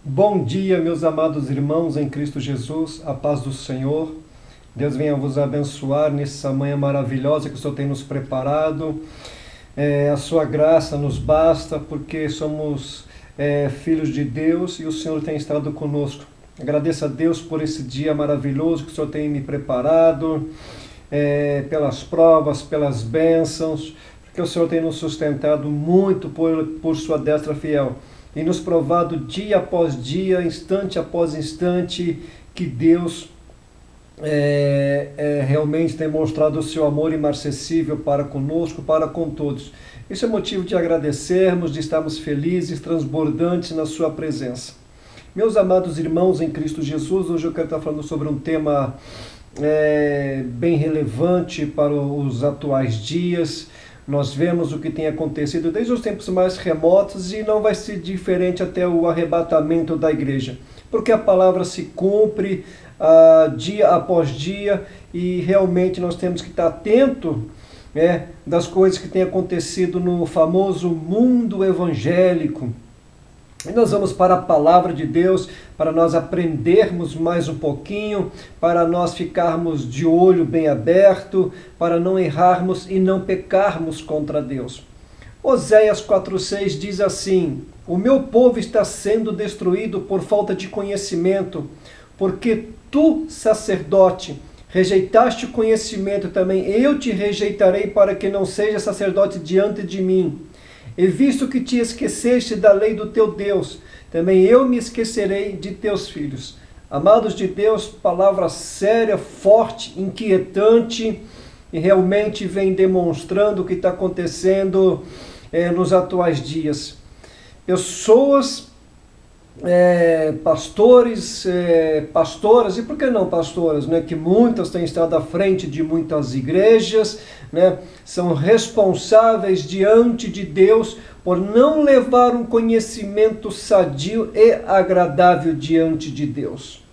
Bom dia, meus amados irmãos em Cristo Jesus, a paz do Senhor. Deus venha vos abençoar nessa manhã maravilhosa que o Senhor tem nos preparado. A sua graça nos basta, porque somos filhos de Deus e o Senhor tem estado conosco. Agradeço a Deus por esse dia maravilhoso que o Senhor tem me preparado, pelas provas, pelas bênçãos, porque o Senhor tem nos sustentado muito por sua destra fiel e nos provado dia após dia, instante após instante, que Deus realmente tem mostrado o seu amor imarcessível para conosco, para com todos. Isso é motivo de agradecermos, de estarmos felizes, transbordantes na sua presença. Meus amados irmãos em Cristo Jesus, hoje eu quero estar falando sobre um tema bem relevante para os atuais dias. Nós vemos o que tem acontecido desde os tempos mais remotos e não vai ser diferente até o arrebatamento da igreja, porque a palavra se cumpre dia após dia e realmente nós temos que estar atento das coisas que têm acontecido no famoso mundo evangélico. E nós vamos para a palavra de Deus, para nós aprendermos mais um pouquinho, para nós ficarmos de olho bem aberto, para não errarmos e não pecarmos contra Deus. Oséias 4,6 diz assim: o meu povo está sendo destruído por falta de conhecimento, porque tu, sacerdote, rejeitaste o conhecimento, também eu te rejeitarei para que não seja sacerdote diante de mim. E visto que te esqueceste da lei do teu Deus, também eu me esquecerei de teus filhos. Amados de Deus, palavra séria, forte, inquietante, e realmente vem demonstrando o que está acontecendo nos atuais dias. Pessoas, pastores, pastoras, e por que não pastoras, né, que muitas têm estado à frente de muitas igrejas, né, são responsáveis diante de Deus por não levar um conhecimento sadio e agradável diante de Deus,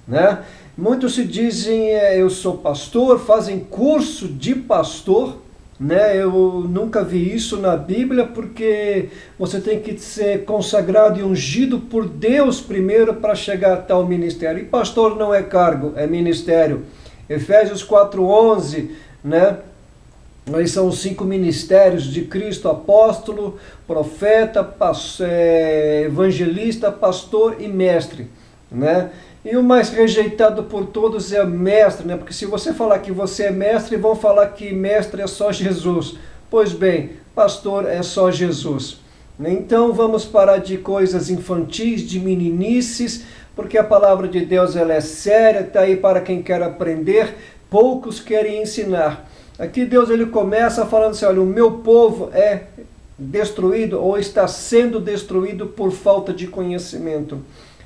né? Muitos se dizem, eu sou pastor, fazem curso de pastor, né? Eu nunca vi isso na Bíblia, porque você tem que ser consagrado e ungido por Deus primeiro para chegar a tal ministério. E pastor não é cargo, é ministério. Efésios 4,11, né? Aí são os 5 ministérios de Cristo: apóstolo, profeta, evangelista, pastor e mestre, né? E o mais rejeitado por todos é mestre, né? Porque se você falar que você é mestre, vão falar que mestre é só Jesus. Pois bem, pastor é só Jesus. Então vamos parar de coisas infantis, de meninices, porque a palavra de Deus ela é séria, está aí para quem quer aprender, poucos querem ensinar. Aqui Deus ele começa falando assim: olha, o meu povo é destruído ou está sendo destruído por falta de conhecimento.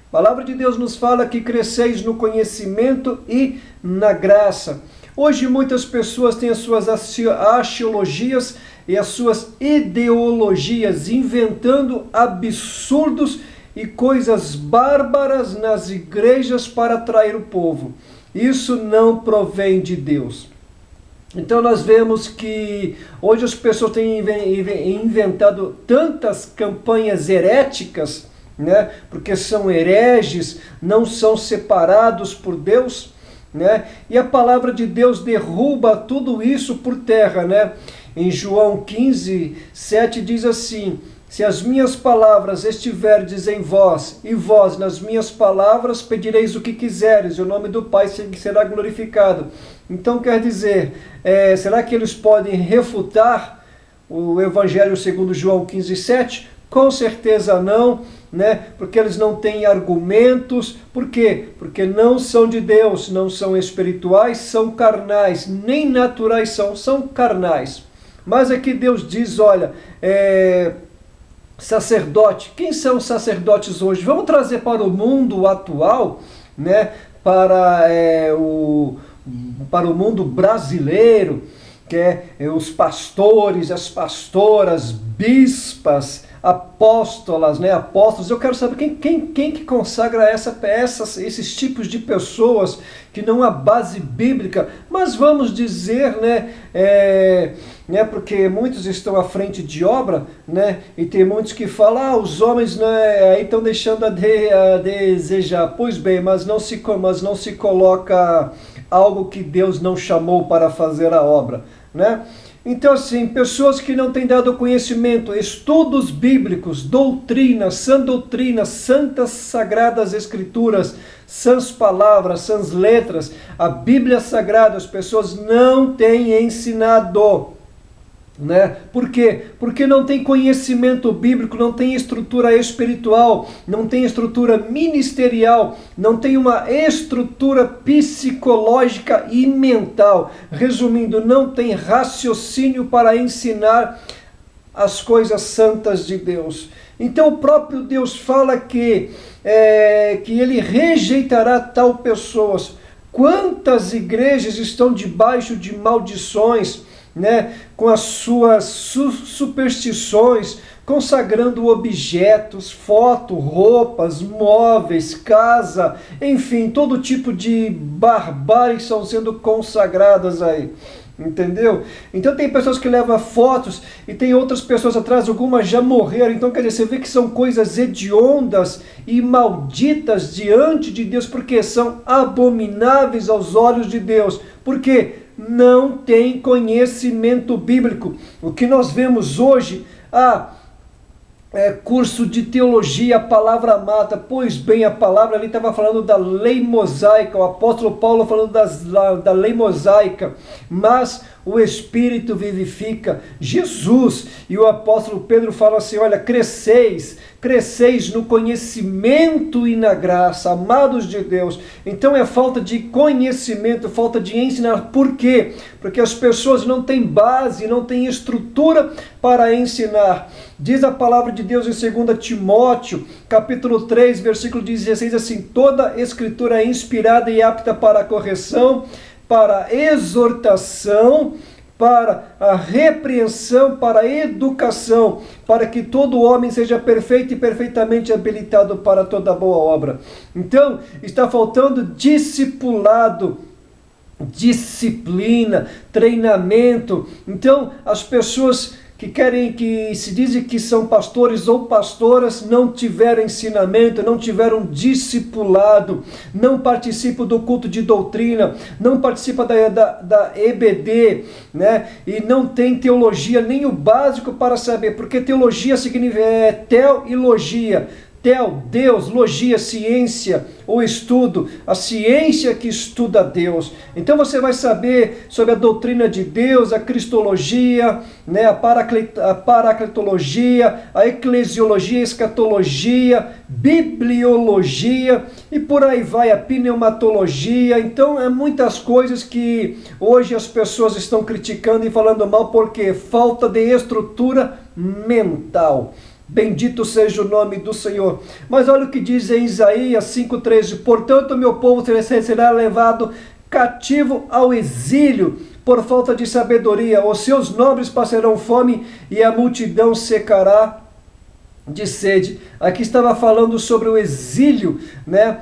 A palavra de Deus nos fala que cresceis no conhecimento e na graça. Hoje muitas pessoas têm as suas axiologias e as suas ideologias, inventando absurdos e coisas bárbaras nas igrejas para atrair o povo. Isso não provém de Deus. Então nós vemos que hoje as pessoas têm inventado tantas campanhas heréticas, né? Porque são hereges, não são separados por Deus, né? E a palavra de Deus derruba tudo isso por terra, né? Em João 15:7 diz assim: se as minhas palavras estiverdes em vós, e vós nas minhas palavras, pedireis o que quiseres, e o nome do Pai será glorificado. Então quer dizer, será que eles podem refutar o Evangelho segundo João 15:7? Com certeza não, né? Porque eles não têm argumentos. Por quê? Porque não são de Deus, não são espirituais, são carnais, nem naturais são carnais. Mas aqui Deus diz, olha, sacerdote, quem são os sacerdotes hoje? Vamos trazer para o mundo atual, né? Para o mundo brasileiro, que é os pastores, as pastoras, bispas, apóstolas, né, apóstolos. Eu quero saber quem que consagra esses tipos de pessoas que não há base bíblica, mas vamos dizer, né, porque muitos estão à frente de obra, né, e tem muitos que falam, os homens, né, aí estão deixando a desejar. Pois bem, mas não se coloca algo que Deus não chamou para fazer a obra, né? Então, assim, pessoas que não têm dado conhecimento, estudos bíblicos, doutrina, sã doutrina, santas sagradas escrituras, sãs palavras, sãs letras, a Bíblia Sagrada, as pessoas não têm ensinado. Né? Por quê? Porque não tem conhecimento bíblico, não tem estrutura espiritual, não tem estrutura ministerial, não tem uma estrutura psicológica e mental. Resumindo, não tem raciocínio para ensinar as coisas santas de Deus. Então o próprio Deus fala que ele rejeitará tal pessoas. Quantas igrejas estão debaixo de maldições, né, com as suas superstições, consagrando objetos, fotos, roupas, móveis, casa, enfim, todo tipo de barbárie estão sendo consagradas aí. Entendeu? Então tem pessoas que levam fotos e tem outras pessoas atrás, algumas já morreram. Então quer dizer, você vê que são coisas hediondas e malditas diante de Deus, porque são abomináveis aos olhos de Deus. Por quê? Não tem conhecimento bíblico. O que nós vemos hoje, curso de teologia, a palavra mata. Pois bem, a palavra ali estava falando da lei mosaica, o apóstolo Paulo falando da lei mosaica, mas o Espírito vivifica. Jesus e o apóstolo Pedro falam assim, olha, cresceis no conhecimento e na graça, amados de Deus. Então é falta de conhecimento, falta de ensinar. Por quê? Porque as pessoas não têm base, não têm estrutura para ensinar. Diz a palavra de Deus em 2 Timóteo, capítulo 3, versículo 16, assim, toda escritura é inspirada e apta para a correção, para a exortação, para a repreensão, para a educação, para que todo homem seja perfeito e perfeitamente habilitado para toda boa obra. Então, está faltando discipulado, disciplina, treinamento. Então, as pessoas que se dizem que são pastores ou pastoras, não tiveram ensinamento, não tiveram discipulado, não participam do culto de doutrina, não participam da EBD, né? E não tem teologia, nem o básico para saber, porque teologia significa tel e logia. Tel, Deus, logia, ciência ou estudo, a ciência que estuda Deus. Então você vai saber sobre a doutrina de Deus, a cristologia, né, a paracletologia, a eclesiologia, a escatologia, bibliologia e por aí vai, a pneumatologia. Então é muitas coisas que hoje as pessoas estão criticando e falando mal porque falta de estrutura mental. Bendito seja o nome do Senhor. Mas olha o que diz em Isaías 5,13. Portanto, meu povo será levado cativo ao exílio por falta de sabedoria. Os seus nobres passarão fome e a multidão secará de sede. Aqui estava falando sobre o exílio, né?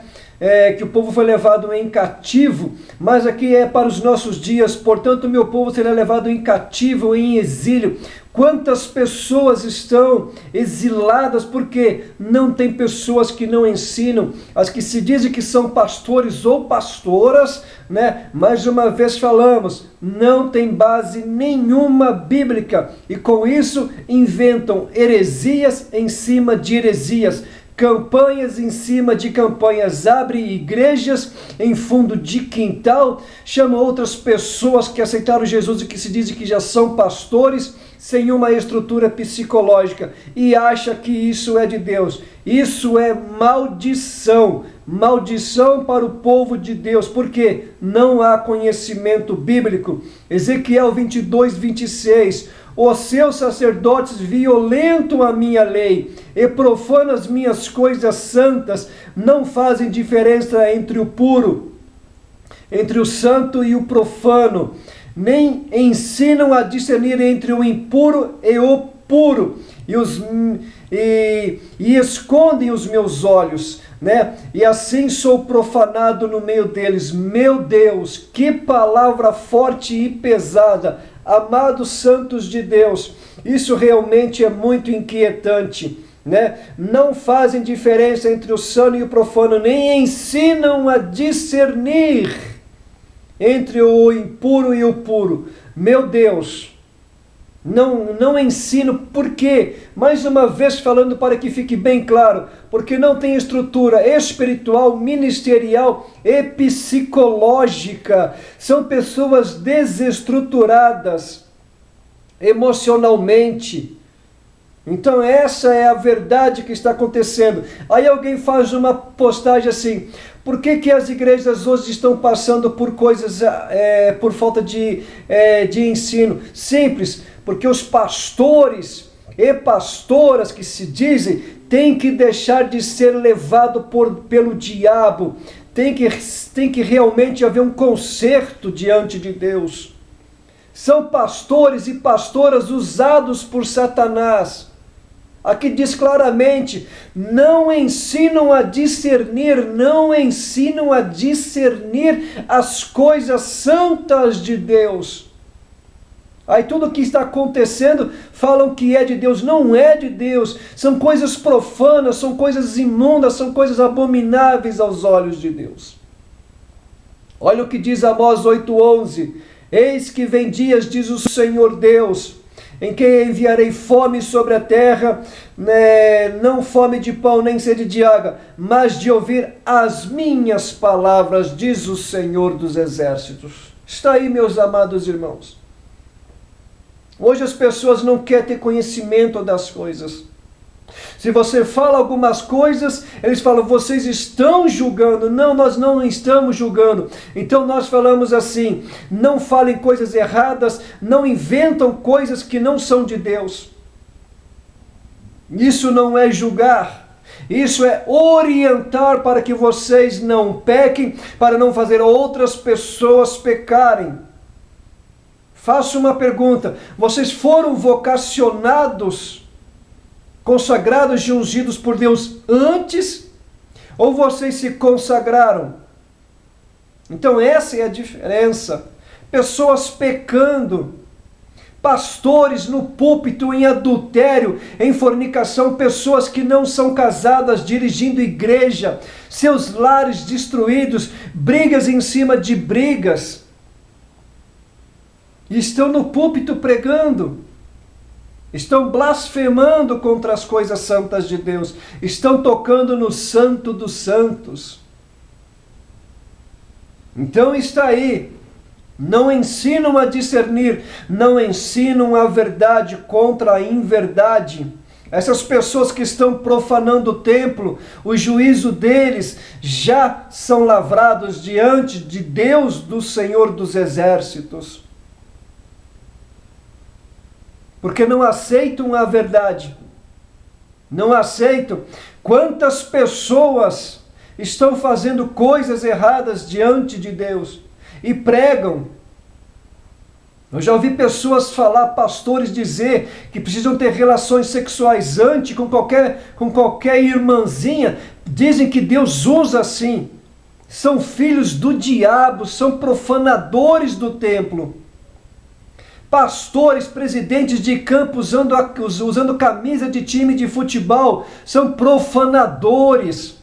Que o povo foi levado em cativo, mas aqui é para os nossos dias. Portanto, meu povo será levado em cativo, em exílio. Quantas pessoas estão exiladas porque não tem pessoas que não ensinam, as que se dizem que são pastores ou pastoras, né? Mais uma vez falamos, não tem base nenhuma bíblica e com isso inventam heresias em cima de heresias. Campanhas em cima de campanhas, abre igrejas em fundo de quintal, chama outras pessoas que aceitaram Jesus e que se dizem que já são pastores, sem uma estrutura psicológica, e acha que isso é de Deus. Isso é maldição, maldição para o povo de Deus, porque não há conhecimento bíblico. Ezequiel 22, 26, os seus sacerdotes violentam a minha lei e profanam as minhas coisas santas, não fazem diferença entre o puro, entre o santo e o profano, nem ensinam a discernir entre o impuro e o puro e escondem os meus olhos, né? E assim sou profanado no meio deles. Meu Deus, que palavra forte e pesada. Amados santos de Deus, isso realmente é muito inquietante, né? Não fazem diferença entre o sano e o profano, nem ensinam a discernir entre o impuro e o puro. Meu Deus, não ensino. Por quê? Mais uma vez falando para que fique bem claro, porque não tem estrutura espiritual, ministerial e psicológica. São pessoas desestruturadas emocionalmente. Então essa é a verdade que está acontecendo. Aí alguém faz uma postagem assim: por que as igrejas hoje estão passando por coisas, por falta de ensino? Simples, porque os pastores e pastoras que se dizem têm que deixar de ser levado pelo diabo. Tem que realmente haver um conserto diante de Deus. São pastores e pastoras usados por Satanás. Aqui diz claramente, não ensinam a discernir as coisas santas de Deus. Aí tudo o que está acontecendo, falam que é de Deus, não é de Deus. São coisas profanas, são coisas imundas, são coisas abomináveis aos olhos de Deus. Olha o que diz Amós 8:11. Eis que vem dias, diz o Senhor Deus, em que enviarei fome sobre a terra, não fome de pão, nem sede de água, mas de ouvir as minhas palavras, diz o Senhor dos Exércitos. Está aí, meus amados irmãos. Hoje as pessoas não querem ter conhecimento das coisas. Se você fala algumas coisas, eles falam, vocês estão julgando. Não, nós não estamos julgando. Então nós falamos assim, não falem coisas erradas, não inventam coisas que não são de Deus. Isso não é julgar. Isso é orientar para que vocês não pequem, para não fazer outras pessoas pecarem. Faço uma pergunta, vocês foram vocacionados, consagrados e ungidos por Deus antes, ou vocês se consagraram? Então essa é a diferença. Pessoas pecando, pastores no púlpito em adultério, em fornicação, pessoas que não são casadas dirigindo igreja, seus lares destruídos, brigas em cima de brigas, estão no púlpito pregando, estão blasfemando contra as coisas santas de Deus, estão tocando no santo dos santos. Então está aí, não ensinam a discernir, não ensinam a verdade contra a inverdade. Essas pessoas que estão profanando o templo, o juízo deles já são lavrados diante de Deus, do Senhor dos Exércitos. Porque não aceitam a verdade, não aceitam. Quantas pessoas estão fazendo coisas erradas diante de Deus e pregam. Eu já ouvi pessoas falar, pastores dizer que precisam ter relações sexuais antes com qualquer irmãzinha. Dizem que Deus usa assim. São filhos do diabo, são profanadores do templo. Pastores, presidentes de campo usando camisa de time de futebol, são profanadores.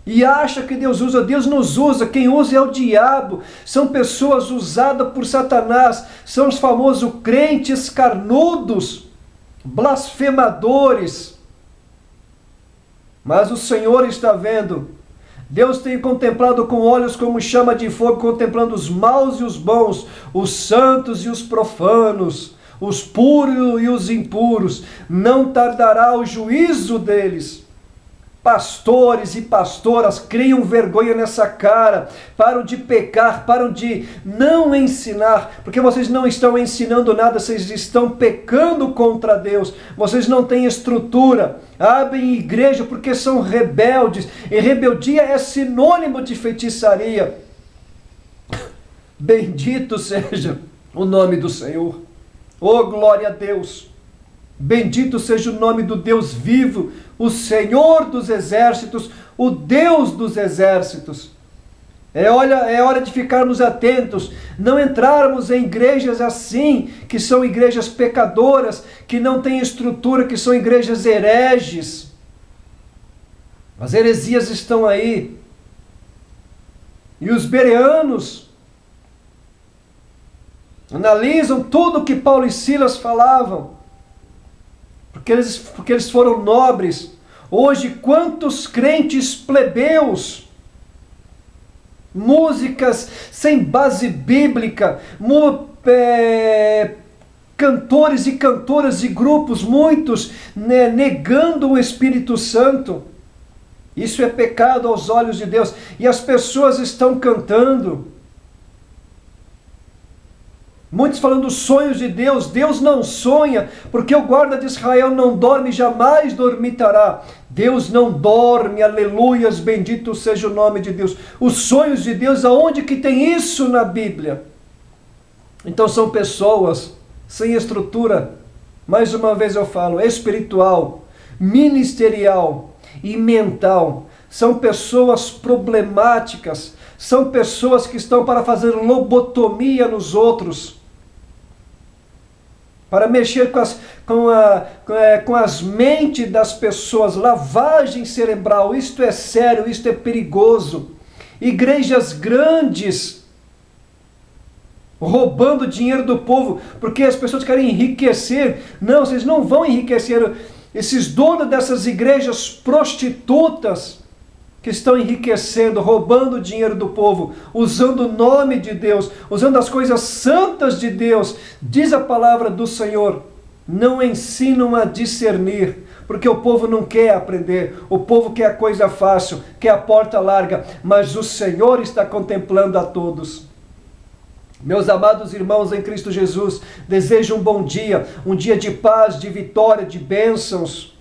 E acha que Deus usa. Deus nos usa, quem usa é o diabo. São pessoas usadas por Satanás, são os famosos crentes carnudos, blasfemadores. Mas o Senhor está vendo. Deus tem contemplado com olhos como chama de fogo, contemplando os maus e os bons, os santos e os profanos, os puros e os impuros. Não tardará o juízo deles. Pastores e pastoras criam vergonha nessa cara, param de pecar, param de não ensinar, porque vocês não estão ensinando nada, vocês estão pecando contra Deus, vocês não têm estrutura, abrem igreja porque são rebeldes, e rebeldia é sinônimo de feitiçaria. Bendito seja o nome do Senhor. Oh, glória a Deus! Bendito seja o nome do Deus vivo, o Senhor dos exércitos, o Deus dos exércitos. É hora de ficarmos atentos, não entrarmos em igrejas assim, que são igrejas pecadoras, que não têm estrutura, que são igrejas hereges. As heresias estão aí. E os bereanos analisam tudo que Paulo e Silas falavam, porque eles foram nobres. Hoje, quantos crentes plebeus, músicas sem base bíblica, cantores e cantoras e grupos, muitos negando o Espírito Santo. Isso é pecado aos olhos de Deus. E as pessoas estão cantando. Muitos falando dos sonhos de Deus. Deus não sonha, porque o guarda de Israel não dorme, jamais dormitará. Deus não dorme, aleluias, bendito seja o nome de Deus. Os sonhos de Deus, aonde que tem isso na Bíblia? Então são pessoas sem estrutura, mais uma vez eu falo, espiritual, ministerial e mental. São pessoas problemáticas, são pessoas que estão para fazer lobotomia nos outros, para mexer com as mentes das pessoas, lavagem cerebral. Isto é sério, isto é perigoso. Igrejas grandes roubando dinheiro do povo, porque as pessoas querem enriquecer. Não, vocês não vão enriquecer. Esses donos dessas igrejas prostitutas que estão enriquecendo, roubando o dinheiro do povo, usando o nome de Deus, usando as coisas santas de Deus, diz a palavra do Senhor, não ensinam a discernir, porque o povo não quer aprender, o povo quer a coisa fácil, quer a porta larga, mas o Senhor está contemplando a todos. Meus amados irmãos em Cristo Jesus, desejo um bom dia, um dia de paz, de vitória, de bênçãos.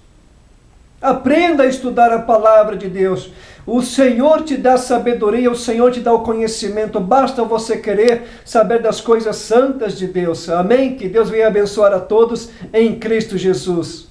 Aprenda a estudar a palavra de Deus. O Senhor te dá sabedoria, o Senhor te dá o conhecimento. Basta você querer saber das coisas santas de Deus. Amém? Que Deus venha abençoar a todos em Cristo Jesus.